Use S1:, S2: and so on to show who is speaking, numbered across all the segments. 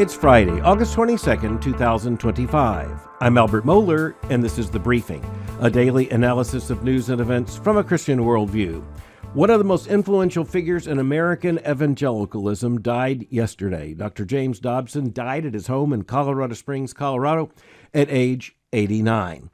S1: It's Friday, August 22nd, 2025. I'm Albert Mohler, and this is The Briefing, a daily analysis of news and events from a Christian worldview. One of the most influential figures in American evangelicalism died yesterday. Dr. James Dobson died at his home in Colorado Springs, Colorado, at age 89.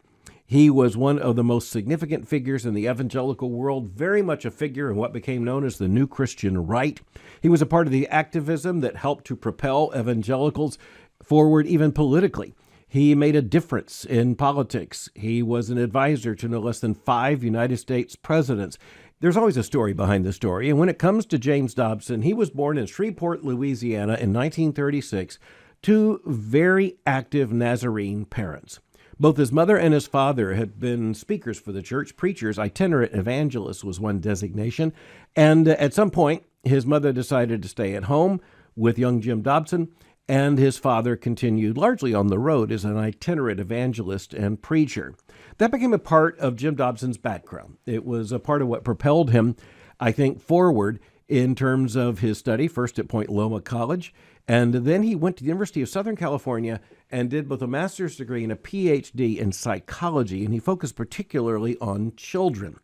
S1: He was one of the most significant figures in the evangelical world, very much a figure in what became known as the New Christian Right. He was a part of the activism that helped to propel evangelicals forward even politically. He made a difference in politics. He was an advisor to no less than 5 United States presidents. There's always a story behind the story, and when it comes to James Dobson, he was born in Shreveport, Louisiana in 1936 to very active Nazarene parents. Both his mother and his father had been speakers for the church, preachers. Itinerant evangelist was one designation. And at some point, his mother decided to stay at home with young Jim Dobson, and his father continued largely on the road as an itinerant evangelist and preacher. That became a part of Jim Dobson's background. It was a part of what propelled him, I think, forward in terms of his study, first at Point Loma College, and then he went to the University of Southern California and did both a master's degree and a PhD in psychology, and he focused particularly on children.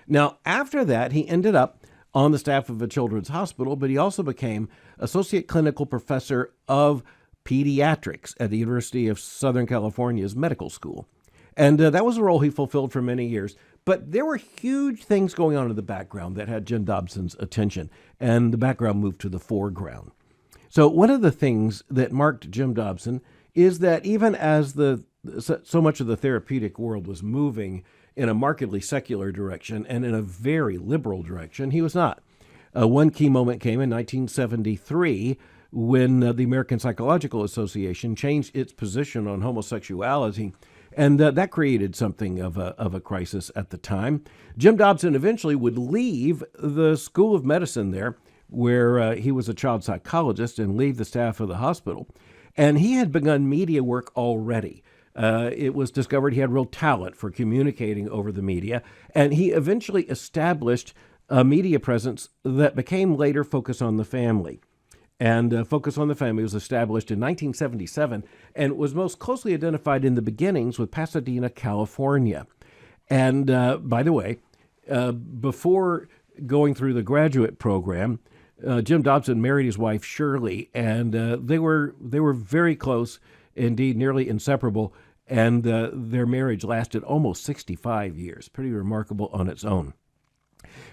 S1: Now, after that, he ended up on the staff of a children's hospital, but he also became associate clinical professor of pediatrics at the University of Southern California's medical school. And that was a role he fulfilled for many years. But there were huge things going on in the background that had Jim Dobson's attention, and the background moved to the foreground. So one of the things that marked Jim Dobson is that even as so much of the therapeutic world was moving in a markedly secular direction and in a very liberal direction, he was not. One key moment came in 1973 when the American Psychological Association changed its position on homosexuality, and that created something of a crisis at the time. Jim Dobson eventually would leave the School of Medicine there, where he was a child psychologist, and leave the staff of the hospital. And he had begun media work already. It was discovered he had real talent for communicating over the media, and he eventually established a media presence that became later Focus on the Family. And Focus on the Family was established in 1977 and was most closely identified in the beginnings with Pasadena, California. And by the way, before going through the graduate program, Jim Dobson married his wife Shirley, and they were very close, indeed nearly inseparable, and their marriage lasted almost 65 years. Pretty remarkable on its own.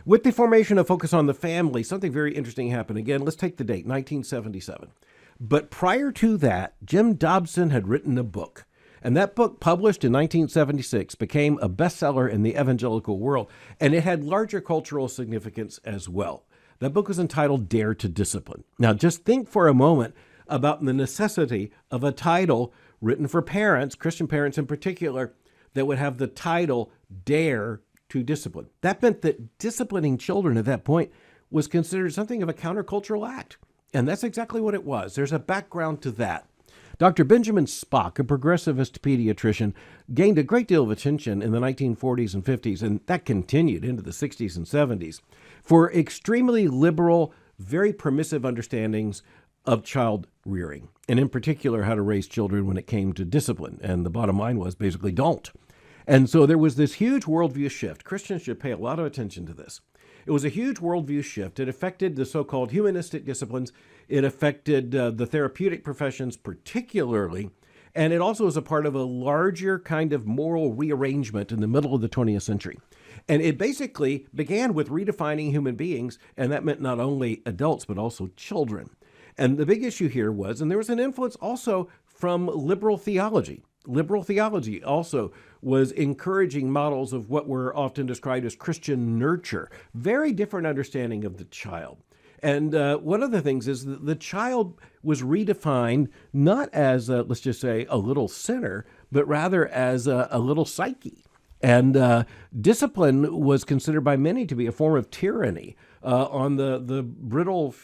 S1: With the formation of Focus on the Family, something very interesting happened. Again, let's take the date, 1977. But prior to that, Jim Dobson had written a book. And that book, published in 1976, became a bestseller in the evangelical world. And it had larger cultural significance as well. That book was entitled Dare to Discipline. Now, just think for a moment about the necessity of a title written for parents, Christian parents in particular, that would have the title Dare to Discipline. That meant that disciplining children at that point was considered something of a countercultural act. And that's exactly what it was. There's a background to that. Dr. Benjamin Spock, a progressivist pediatrician, gained a great deal of attention in the 1940s and 50s, and that continued into the 60s and 70s, for extremely liberal, very permissive understandings of child rearing, and in particular how to raise children when it came to discipline. And the bottom line was basically don't. And so there was this huge worldview shift. Christians should pay a lot of attention to this. It was a huge worldview shift. It affected the so-called humanistic disciplines. It affected the therapeutic professions particularly. And it also was a part of a larger kind of moral rearrangement in the middle of the 20th century. And it basically began with redefining human beings, and that meant not only adults, but also children. And the big issue here was, and there was an influence also from liberal theology. Liberal theology also was encouraging models of what were often described as Christian nurture, very different understanding of the child. And one of the things is that the child was redefined not as, let's just say, a little sinner, but rather as a little psyche. And discipline was considered by many to be a form of tyranny on the brittle,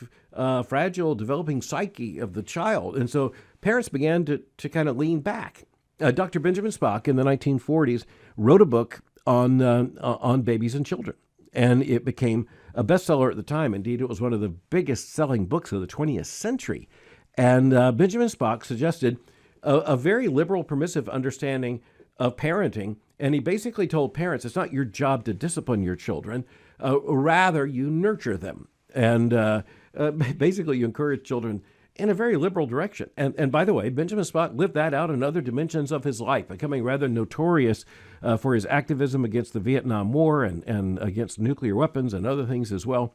S1: fragile, developing psyche of the child. And so parents began to kind of lean back. Dr. Benjamin Spock in the 1940s wrote a book on babies and children, and it became a bestseller at the time. Indeed, it was one of the biggest selling books of the 20th century. And Benjamin Spock suggested a very liberal, permissive understanding of parenting. And he basically told parents, it's not your job to discipline your children. Rather, you nurture them. And basically, you encourage children in a very liberal direction. And by the way, Benjamin Spock lived that out in other dimensions of his life, becoming rather notorious for his activism against the Vietnam War and against nuclear weapons and other things as well.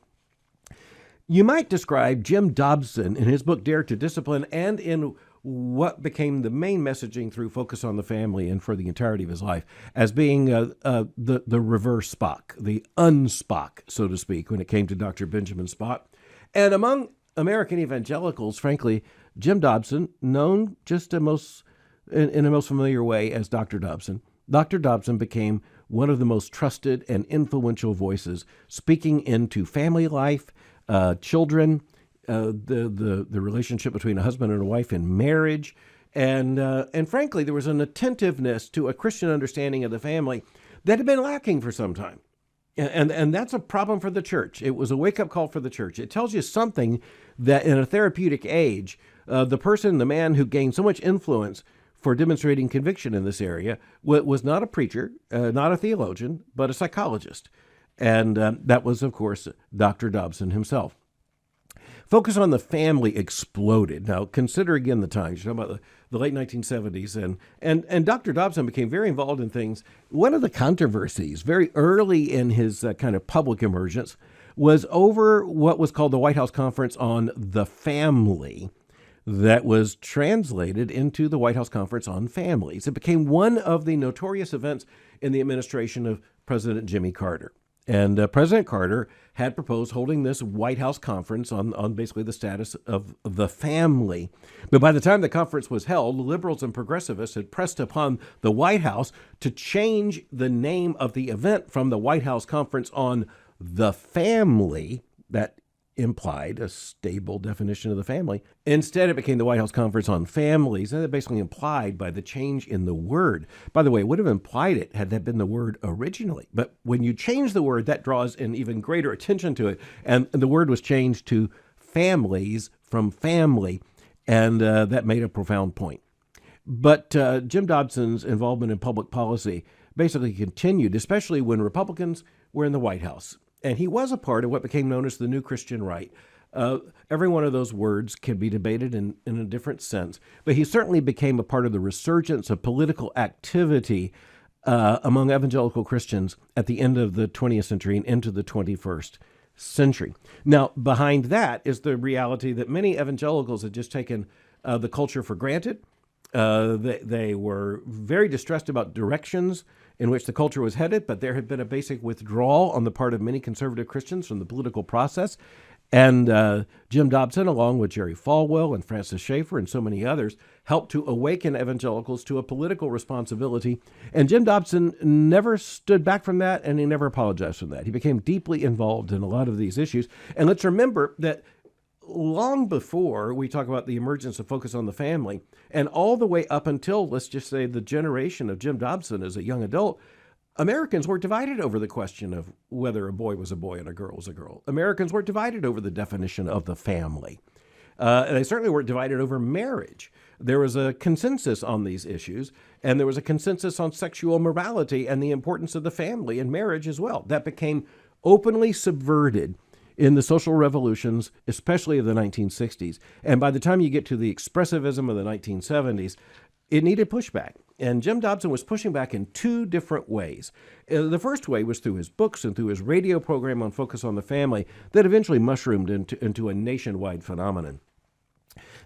S1: You might describe Jim Dobson in his book Dare to Discipline and in what became the main messaging through Focus on the Family and for the entirety of his life as being the reverse Spock, the un-Spock, so to speak, when it came to Dr. Benjamin Spock. And among American evangelicals, frankly, Jim Dobson, known just in a most familiar way as Dr. Dobson, Dr. Dobson became one of the most trusted and influential voices, speaking into family life, children, the relationship between a husband and a wife in marriage, and frankly, there was an attentiveness to a Christian understanding of the family that had been lacking for some time. And that's a problem for the church. It was a wake-up call for the church. It tells you something that in a therapeutic age, the man who gained so much influence for demonstrating conviction in this area was not a preacher, not a theologian, but a psychologist. And that was, of course, Dr. Dobson himself. Focus on the Family exploded. Now, consider again the times. You're talking about the late 1970s. And Dr. Dobson became very involved in things. One of the controversies very early in his kind of public emergence was over what was called the White House Conference on the Family that was translated into the White House Conference on Families. It became one of the notorious events in the administration of President Jimmy Carter. And President Carter had proposed holding this White House conference on basically the status of the family. But by the time the conference was held, liberals and progressivists had pressed upon the White House to change the name of the event from the White House Conference on the Family, that implied a stable definition of the family. Instead, it became the White House Conference on Families, and that basically implied by the change in the word. By the way, it would have implied it had that been the word originally. But when you change the word, that draws an even greater attention to it. And the word was changed to families from family, and that made a profound point. But Jim Dobson's involvement in public policy basically continued, especially when Republicans were in the White House. And he was a part of what became known as the New Christian Right. Every one of those words can be debated in a different sense, but he certainly became a part of the resurgence of political activity among evangelical Christians at the end of the 20th century and into the 21st century. Now, behind that is the reality that many evangelicals had just taken the culture for granted. They were very distressed about directions in which the culture was headed, but there had been a basic withdrawal on the part of many conservative Christians from the political process. And Jim Dobson, along with Jerry Falwell and Francis Schaeffer and so many others, helped to awaken evangelicals to a political responsibility. And Jim Dobson never stood back from that, and he never apologized for that. He became deeply involved in a lot of these issues. And let's remember that long before we talk about the emergence of Focus on the Family, and all the way up until, let's just say, the generation of Jim Dobson as a young adult, Americans were divided over the question of whether a boy was a boy and a girl was a girl. Americans were divided over the definition of the family. And they certainly weren't divided over marriage. There was a consensus on these issues, and there was a consensus on sexual morality and the importance of the family and marriage as well. That became openly subverted in the social revolutions, especially of the 1960s. And by the time you get to the expressivism of the 1970s, it needed pushback. And Jim Dobson was pushing back in two different ways. The first way was through his books and through his radio program on Focus on the Family that eventually mushroomed into a nationwide phenomenon.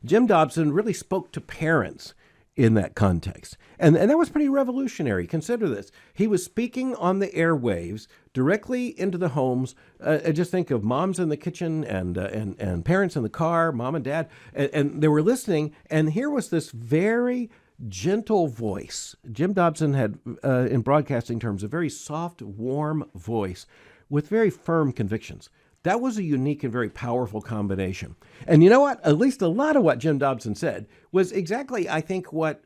S1: Jim Dobson really spoke to parents in that context. And that was pretty revolutionary. Consider this. He was speaking on the airwaves directly into the homes. Just think of moms in the kitchen and parents in the car, mom and dad, and they were listening. And here was this very gentle voice. Jim Dobson had, in broadcasting terms, a very soft, warm voice with very firm convictions. That was a unique and very powerful combination. And you know what? At least a lot of what Jim Dobson said was exactly, I think, what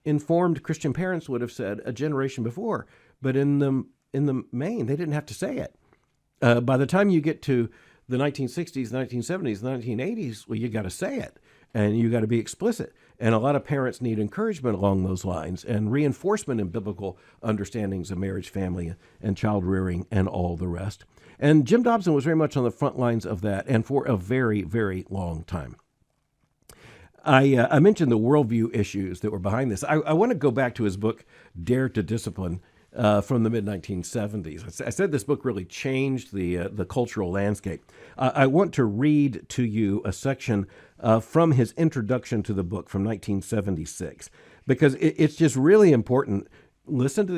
S1: informed Christian parents would have said a generation before. But in the main, they didn't have to say it. By the time you get to the 1960s, the 1970s, the 1980s, well, you got to say it and you got to be explicit. And a lot of parents need encouragement along those lines and reinforcement in biblical understandings of marriage, family, and child rearing and all the rest. And Jim Dobson was very much on the front lines of that and for a very, very long time. I mentioned the worldview issues that were behind this. I want to go back to his book, Dare to Discipline, from the mid-1970s. I said this book really changed the cultural landscape. I want to read to you a section from his introduction to the book from 1976, because it's just really important. Listen to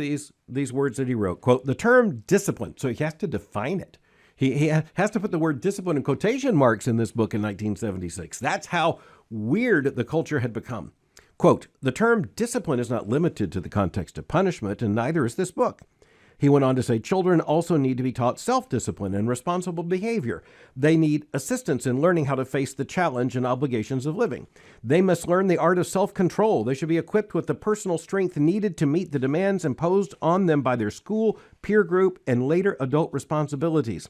S1: these words that he wrote. Quote, the term discipline, so he has to define it. He has to put the word discipline in quotation marks in this book in 1976. That's how weird the culture had become. Quote, the term discipline is not limited to the context of punishment, and neither is this book. He went on to say, children also need to be taught self-discipline and responsible behavior. They need assistance in learning how to face the challenge and obligations of living. They must learn the art of self-control. They should be equipped with the personal strength needed to meet the demands imposed on them by their school, peer group, and later adult responsibilities.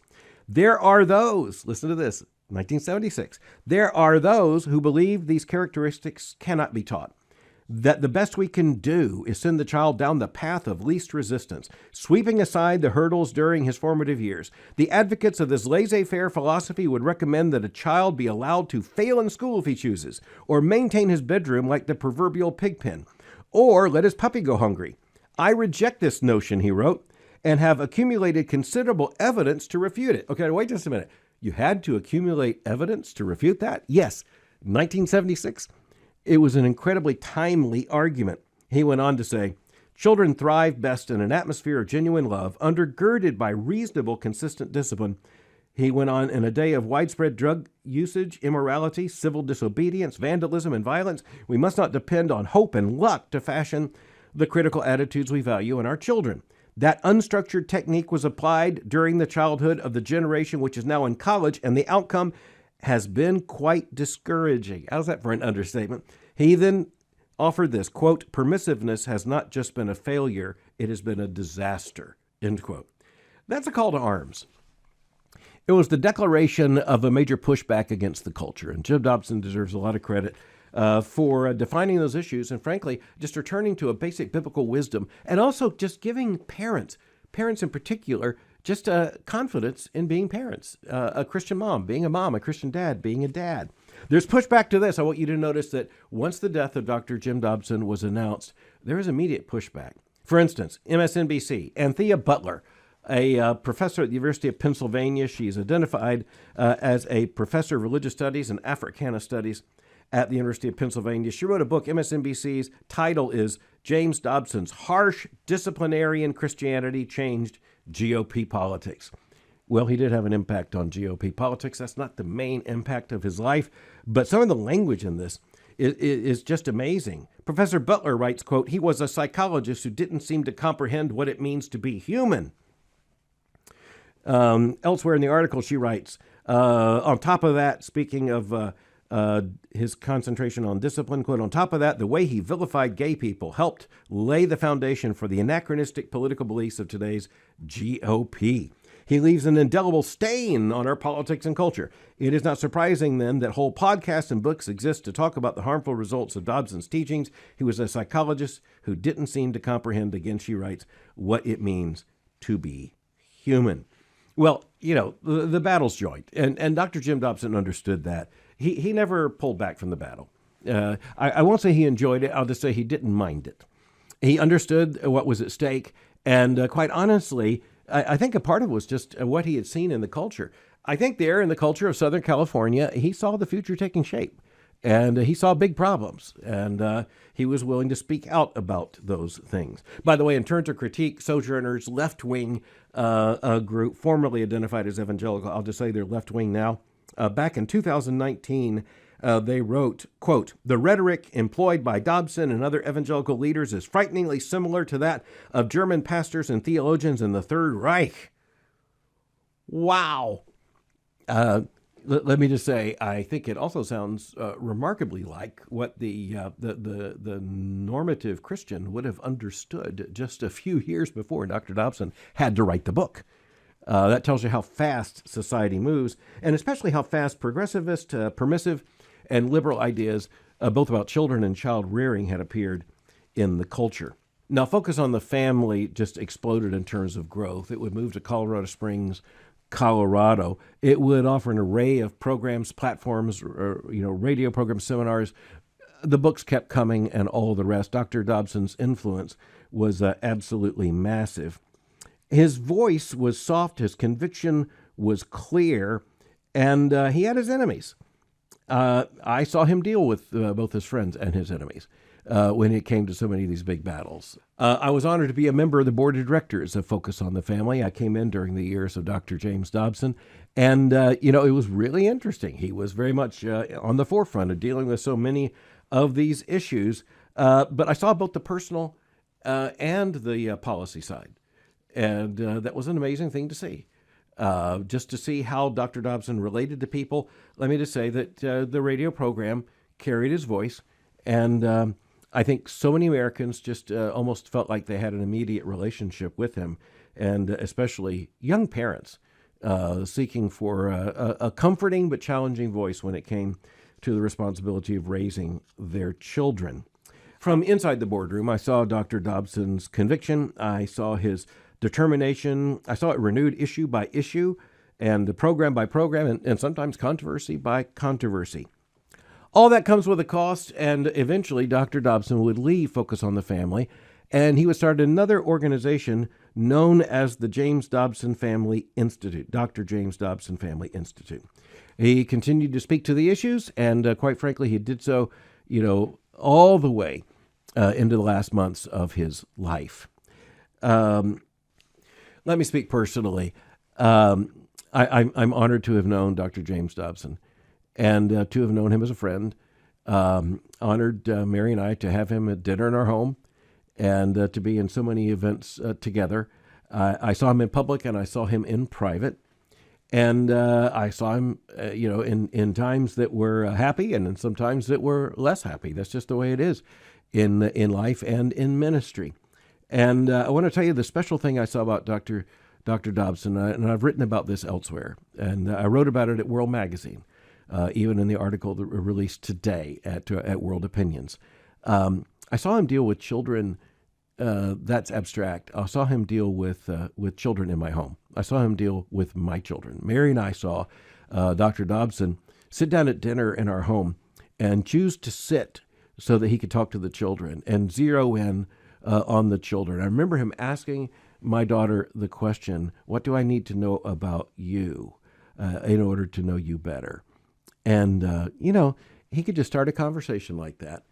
S1: There are those, listen to this, 1976, there are those who believe these characteristics cannot be taught. That the best we can do is send the child down the path of least resistance, sweeping aside the hurdles during his formative years. The advocates of this laissez-faire philosophy would recommend that a child be allowed to fail in school if he chooses, or maintain his bedroom like the proverbial pig pen, or let his puppy go hungry. I reject this notion, he wrote, and have accumulated considerable evidence to refute it. Okay, wait just a minute. You had to accumulate evidence to refute that? Yes. 1976, it was an incredibly timely argument. He went on to say, children thrive best in an atmosphere of genuine love, undergirded by reasonable, consistent discipline. He went on, in a day of widespread drug usage, immorality, civil disobedience, vandalism, and violence, we must not depend on hope and luck to fashion the critical attitudes we value in our children. That unstructured technique was applied during the childhood of the generation which is now in college, and the outcome has been quite discouraging. How's that for an understatement? He then offered this, quote, permissiveness has not just been a failure, it has been a disaster, end quote. That's a call to arms. It was the declaration of a major pushback against the culture, and Jim Dobson deserves a lot of credit for defining those issues and, frankly, just returning to a basic biblical wisdom and also just giving parents in particular, just confidence in being parents. A Christian mom, a Christian dad, being a dad. There's pushback to this. I want you to notice that once the death of Dr. Jim Dobson was announced, there was immediate pushback. For instance, MSNBC, Anthea Butler, a professor at the University of Pennsylvania. She's identified as a professor of religious studies and Africana studies at the University of Pennsylvania. She wrote a book. MSNBC's title is James Dobson's Harsh Disciplinarian Christianity Changed GOP Politics. Well, he did have an impact on GOP politics. That's not the main impact of his life, but some of the language in this is just amazing. Professor Butler writes, quote, he was a psychologist who didn't seem to comprehend what it means to be human. Elsewhere in the article, she writes, on top of that, speaking of his concentration on discipline, quote, on top of that, the way he vilified gay people helped lay the foundation for the anachronistic political beliefs of today's GOP. He leaves an indelible stain on our politics and culture. It is not surprising, then, that whole podcasts and books exist to talk about the harmful results of Dobson's teachings. He was a psychologist who didn't seem to comprehend, again, she writes, what it means to be human. Well, you know, the battle's joint, and Dr. Jim Dobson understood that. He never pulled back from the battle. I won't say he enjoyed it. I'll just say he didn't mind it. He understood what was at stake, and quite honestly, I think a part of it was just what he had seen in the culture. I think there in the culture of Southern California, he saw the future taking shape, and he saw big problems, and he was willing to speak out about those things. By the way, in turn to critique Sojourners, left-wing group, formerly identified as evangelical, I'll just say they're left-wing now. Back in 2019, they wrote, quote, the rhetoric employed by Dobson and other evangelical leaders is frighteningly similar to that of German pastors and theologians in the Third Reich. Wow. Let me just say, I think it also sounds remarkably like what the normative Christian would have understood just a few years before Dr. Dobson had to write the book. That tells you how fast society moves, and especially how fast progressivist, permissive, and liberal ideas, both about children and child rearing, had appeared in the culture. Now, focus on the family just exploded in terms of growth. It would move to Colorado Springs, Colorado. It would offer an array of programs, platforms, radio programs, seminars. The books kept coming and all the rest. Dr. Dobson's influence was absolutely massive. His voice was soft, his conviction was clear, and he had his enemies. I saw him deal with both his friends and his enemies when it came to so many of these big battles. I was honored to be a member of the board of directors of Focus on the Family. I came in during the years of Dr. James Dobson, and it was really interesting. He was very much on the forefront of dealing with so many of these issues, but I saw both the personal and the policy side. And that was an amazing thing to see. Just to see how Dr. Dobson related to people. Let me just say that the radio program carried his voice. And I think so many Americans just almost felt like they had an immediate relationship with him. And especially young parents seeking for a comforting but challenging voice when it came to the responsibility of raising their children. From inside the boardroom, I saw Dr. Dobson's conviction. I saw his determination. I saw it renewed issue by issue and program by program and sometimes controversy by controversy. All that comes with a cost, and eventually Dr. Dobson would leave Focus on the Family, and he would start another organization known as the James Dobson Family Institute, Dr. James Dobson Family Institute. He continued to speak to the issues, and quite frankly, he did so, all the way into the last months of his life. Let me speak personally. I'm honored to have known Dr. James Dobson and to have known him as a friend. Honored Mary and I to have him at dinner in our home and to be in so many events together. I saw him in public and I saw him in private. And I saw him, in times that were happy and in some times that were less happy. That's just the way it is in life and in ministry. And I want to tell you the special thing I saw about Dr. Dobson, and I've written about this elsewhere, and I wrote about it at World Magazine, even in the article that was released today at World Opinions. I saw him deal with children. That's abstract. I saw him deal with children in my home. I saw him deal with my children. Mary and I saw Dr. Dobson sit down at dinner in our home and choose to sit so that he could talk to the children and zero in on the children. I remember him asking my daughter the question, what do I need to know about you in order to know you better? And, he could just start a conversation like that.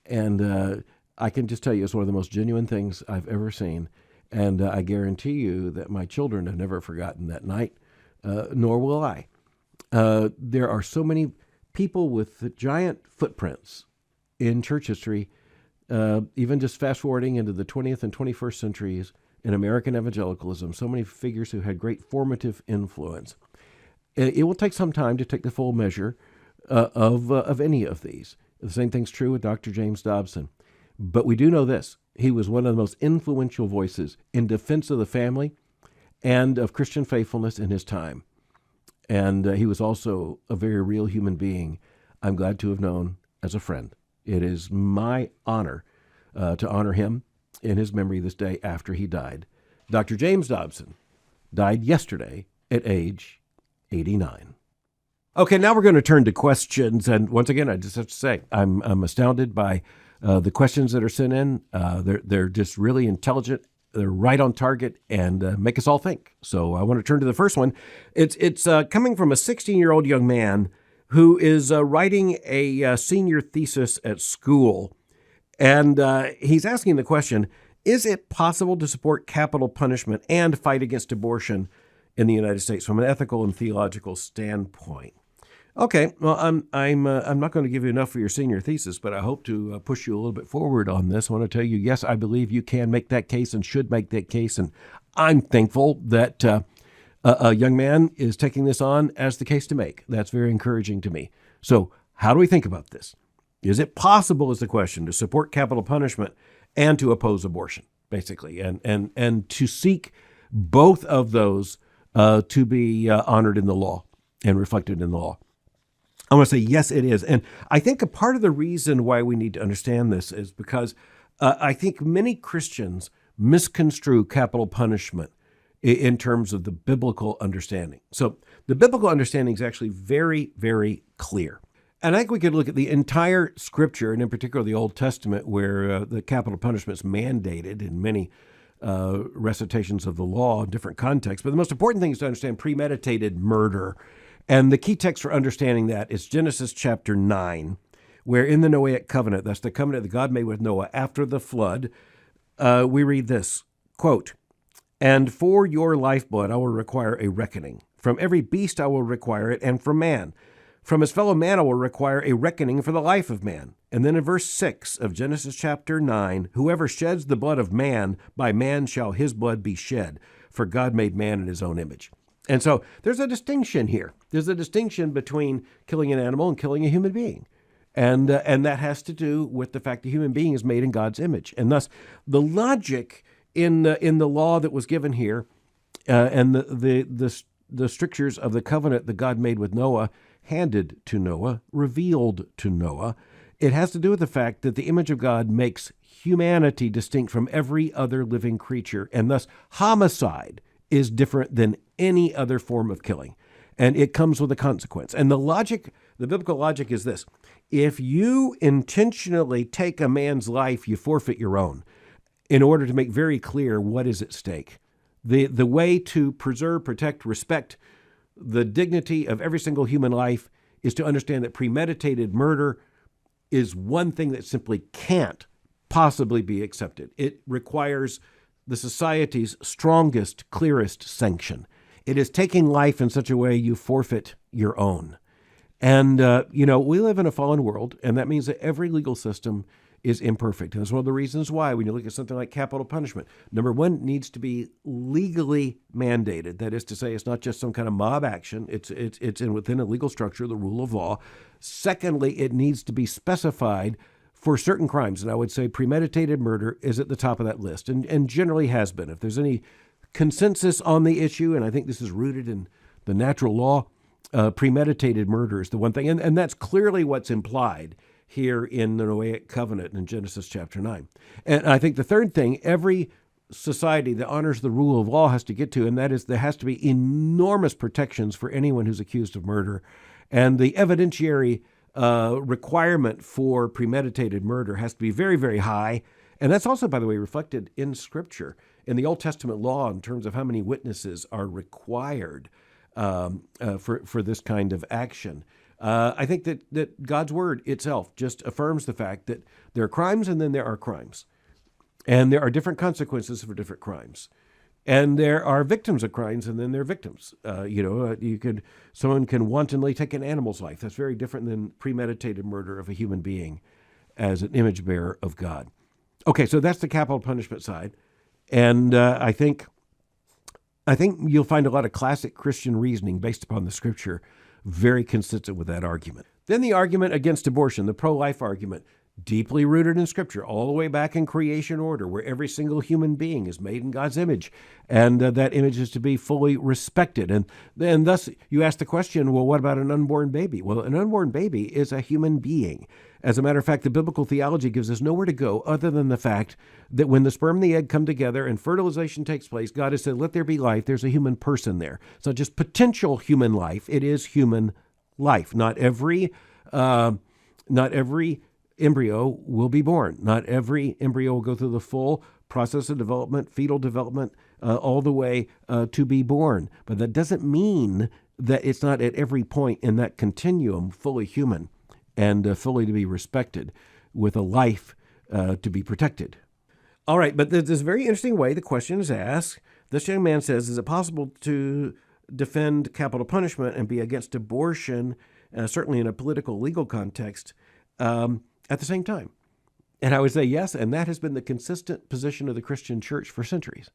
S1: And I can just tell you it's one of the most genuine things I've ever seen. And I guarantee you that my children have never forgotten that night, nor will I. There are so many people with giant footprints in church history, even just fast forwarding into the 20th and 21st centuries in American evangelicalism, so many figures who had great formative influence. It will take some time to take the full measure of any of these. The same thing's true with Dr. James Dobson. But we do know this. He was one of the most influential voices in defense of the family and of Christian faithfulness in his time. And he was also a very real human being I'm glad to have known as a friend. It is my honor to honor him in his memory this day after he died. Dr. James Dobson died yesterday at age 89. Okay, now we're going to turn to questions. And once again, I just have to say, I'm astounded by the questions that are sent in. They're just really intelligent. They're right on target and make us all think. So I want to turn to the first one. It's coming from a 16-year-old young man who is writing a senior thesis at school. And he's asking the question, is it possible to support capital punishment and fight against abortion in the United States from an ethical and theological standpoint? Okay, well, I'm not going to give you enough for your senior thesis, but I hope to push you a little bit forward on this. I want to tell you, yes, I believe you can make that case and should make that case, and I'm thankful that a young man is taking this on as the case to make. That's very encouraging to me. So how do we think about this? Is it possible, is the question, to support capital punishment and to oppose abortion, basically, and to seek both of those to be honored in the law and reflected in the law? I want to say, yes, it is. And I think a part of the reason why we need to understand this is because I think many Christians misconstrue capital punishment in terms of the biblical understanding. So the biblical understanding is actually very, very clear. And I think we could look at the entire Scripture, and in particular the Old Testament, where the capital punishment is mandated in many recitations of the law in different contexts. But the most important thing is to understand premeditated murder. And the key text for understanding that is Genesis chapter 9, where in the Noahic covenant, that's the covenant that God made with Noah after the flood, we read this, quote, "And for your lifeblood I will require a reckoning. From every beast I will require it, and from man. From his fellow man I will require a reckoning for the life of man." And then in verse 6 of Genesis chapter 9, "Whoever sheds the blood of man, by man shall his blood be shed, for God made man in his own image." And so there's a distinction here. There's a distinction between killing an animal and killing a human being. And that has to do with the fact the human being is made in God's image. And thus the logic in the law that was given here and the strictures of the covenant that God made with Noah, handed to Noah, revealed to Noah, it has to do with the fact that the image of God makes humanity distinct from every other living creature. And thus homicide is different than any other form of killing. And it comes with a consequence. And the logic, the biblical logic is this: if you intentionally take a man's life, you forfeit your own, in order to make very clear what is at stake. The way to preserve, protect, respect the dignity of every single human life is to understand that premeditated murder is one thing that simply can't possibly be accepted. It requires the society's strongest, clearest sanction. It is taking life in such a way you forfeit your own. And, we live in a fallen world, and that means that every legal system is imperfect. And that's one of the reasons why, when you look at something like capital punishment, number one, it needs to be legally mandated. That is to say, it's not just some kind of mob action. It's within a legal structure, the rule of law. Secondly, it needs to be specified for certain crimes. And I would say premeditated murder is at the top of that list, and generally has been. If there's any consensus on the issue, and I think this is rooted in the natural law, premeditated murder is the one thing. And that's clearly what's implied here in the Noahic covenant in Genesis chapter 9. And I think the third thing every society that honors the rule of law has to get to, and that is there has to be enormous protections for anyone who's accused of murder. And the evidentiary requirement for premeditated murder has to be very, very high. And that's also, by the way, reflected in Scripture, in the Old Testament law, in terms of how many witnesses are required for this kind of action. I think that God's word itself just affirms the fact that there are crimes and then there are crimes. And there are different consequences for different crimes. And there are victims of crimes and then there are victims. Someone can wantonly take an animal's life. That's very different than premeditated murder of a human being as an image bearer of God. Okay, so that's the capital punishment side. And I think you'll find a lot of classic Christian reasoning based upon the Scripture very consistent with that argument. Then the argument against abortion, the pro-life argument, deeply rooted in Scripture, all the way back in creation order, where every single human being is made in God's image, and that image is to be fully respected. And thus you ask the question, well, what about an unborn baby? Well, an unborn baby is a human being. As a matter of fact, the biblical theology gives us nowhere to go other than the fact that when the sperm and the egg come together and fertilization takes place, God has said, let there be life. There's a human person there. It's not just potential human life. It is human life. Not every embryo will be born. Not every embryo will go through the full process of development, fetal development, all the way to be born. But that doesn't mean that it's not at every point in that continuum fully human and fully to be respected, with a life to be protected. All right, but there's this very interesting way the question is asked. This young man says, is it possible to defend capital punishment and be against abortion, certainly in a political, legal context, at the same time? And I would say yes, and that has been the consistent position of the Christian church for centuries.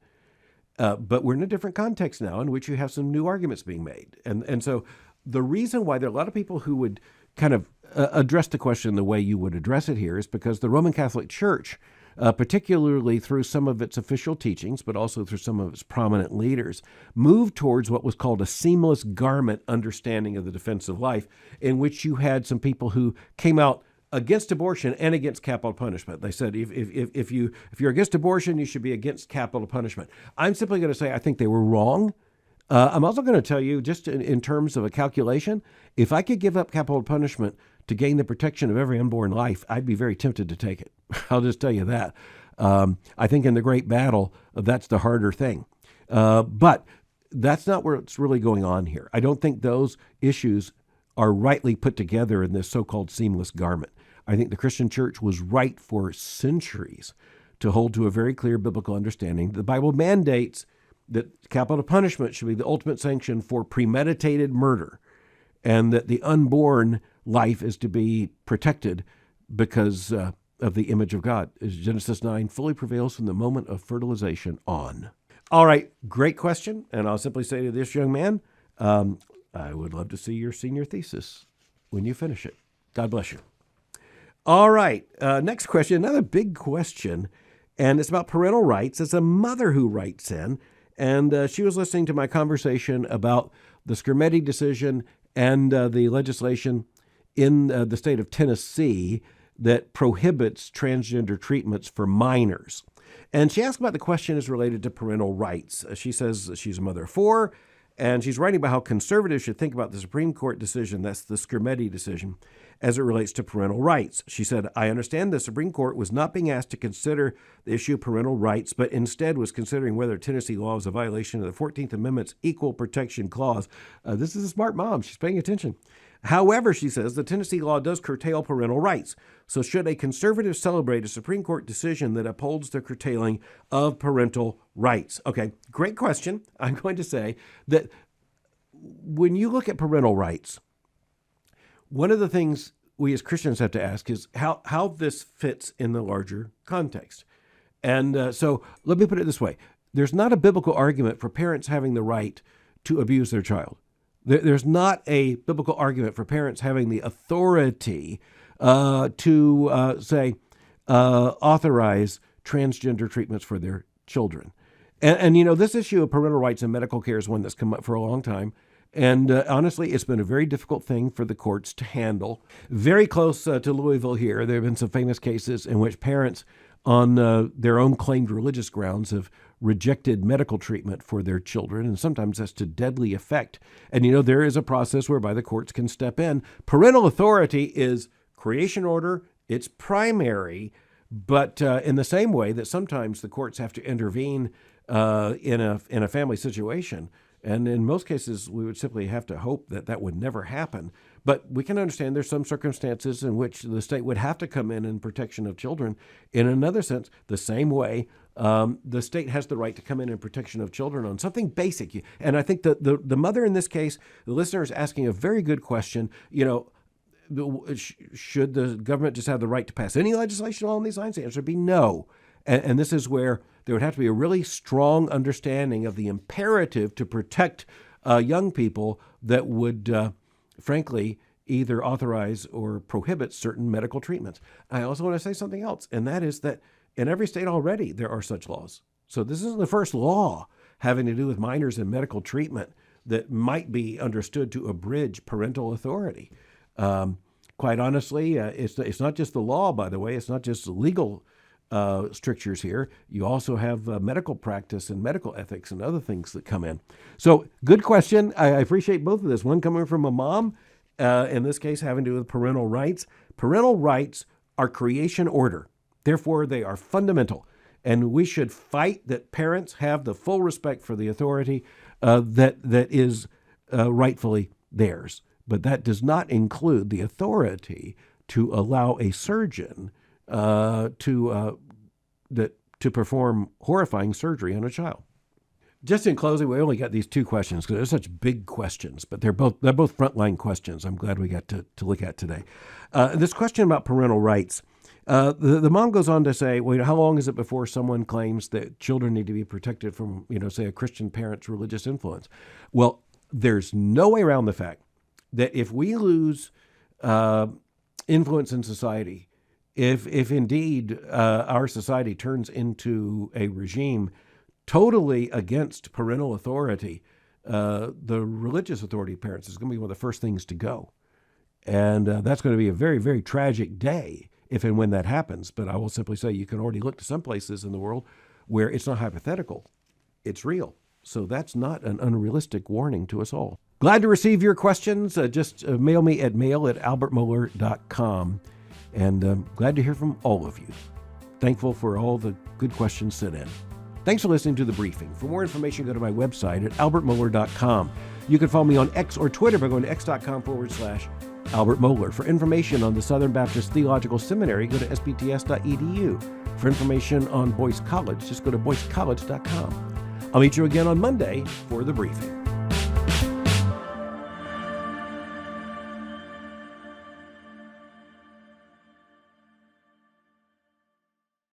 S1: But we're in a different context now in which you have some new arguments being made. And so the reason why there are a lot of people who would kind of address the question the way you would address it here is because the Roman Catholic Church particularly through some of its official teachings, but also through some of its prominent leaders, moved towards what was called a seamless garment understanding of the defense of life, in which you had some people who came out against abortion and against capital punishment. They said if you're against abortion, you should be against capital punishment. I'm simply going to say I think they were wrong. I'm also going to tell you, just in terms of a calculation, if I could give up capital punishment to gain the protection of every unborn life, I'd be very tempted to take it. I'll just tell you that. I think in the great battle, that's the harder thing. But that's not what's really going on here. I don't think those issues are rightly put together in this so-called seamless garment. I think the Christian church was right for centuries to hold to a very clear biblical understanding. The Bible mandates that capital punishment should be the ultimate sanction for premeditated murder, and that the unborn life is to be protected because of the image of God. As Genesis 9 fully prevails from the moment of fertilization on. All right, great question. And I'll simply say to this young man, I would love to see your senior thesis when you finish it. God bless you. All right, next question, another big question, and it's about parental rights. It's a mother who writes in, and she was listening to my conversation about the Skrmetti decision and the legislation in the state of Tennessee that prohibits transgender treatments for minors. And she asked about the question is related to parental rights. She says she's a mother of four, and she's writing about how conservatives should think about the Supreme Court decision, that's the Skrmetti decision, as it relates to parental rights. She said, I understand the Supreme Court was not being asked to consider the issue of parental rights, but instead was considering whether Tennessee law is a violation of the 14th Amendment's Equal Protection Clause. This is a smart mom. She's paying attention. However, she says, the Tennessee law does curtail parental rights. So should a conservative celebrate a Supreme Court decision that upholds the curtailing of parental rights? Okay, great question. I'm going to say that when you look at parental rights, one of the things we as Christians have to ask is how this fits in the larger context. And so let me put it this way. There's not a biblical argument for parents having the right to abuse their child. There's not a biblical argument for parents having the authority to authorize transgender treatments for their children. And you know, this issue of parental rights in medical care is one that's come up for a long time. And honestly, it's been a very difficult thing for the courts to handle. Very close to Louisville here, there have been some famous cases in which parents on their own claimed religious grounds have rejected medical treatment for their children, and sometimes that's to deadly effect. And you know, there is a process whereby the courts can step in. Parental authority is creation order. It's primary, but in the same way that sometimes the courts have to intervene in a family situation. And in most cases, we would simply have to hope that that would never happen. But we can understand there's some circumstances in which the state would have to come in protection of children. In another sense, the same way, the state has the right to come in protection of children on something basic. And I think that the mother in this case, the listener is asking a very good question. You know, should the government just have the right to pass any legislation along these lines? The answer would be no. And this is where there would have to be a really strong understanding of the imperative to protect young people that would, frankly, either authorize or prohibit certain medical treatments. I also want to say something else, and that is that in every state already there are such laws. So this isn't the first law having to do with minors and medical treatment that might be understood to abridge parental authority. Quite honestly, it's not just the law, by the way. It's not just legal strictures here. You also have medical practice and medical ethics and other things that come in. So good question. I appreciate both of this. One coming from a mom, in this case having to do with parental rights. Parental rights are creation order. Therefore, they are fundamental. And we should fight that parents have the full respect for the authority that is rightfully theirs. But that does not include the authority to allow a surgeon to perform horrifying surgery on a child. Just in closing, we only got these two questions because they're such big questions, but they're both frontline questions. I'm glad we got to look at today. This question about parental rights. The mom goes on to say, well, how long is it before someone claims that children need to be protected from, say a Christian parent's religious influence? Well, there's no way around the fact that if we lose influence in society If indeed our society turns into a regime totally against parental authority, the religious authority of parents is going to be one of the first things to go. And that's going to be a very, very tragic day if and when that happens. But I will simply say you can already look to some places in the world where it's not hypothetical, it's real. So that's not an unrealistic warning to us all. Glad to receive your questions. Just mail me at mail@albertmohler.com. And glad to hear from all of you. Thankful for all the good questions sent in. Thanks for listening to The Briefing. For more information, go to my website at albertmohler.com. You can follow me on X or Twitter by going to x.com/Albert Mohler. For information on the Southern Baptist Theological Seminary, go to sbts.edu. For information on Boyce College, just go to boycecollege.com. I'll meet you again on Monday for The Briefing.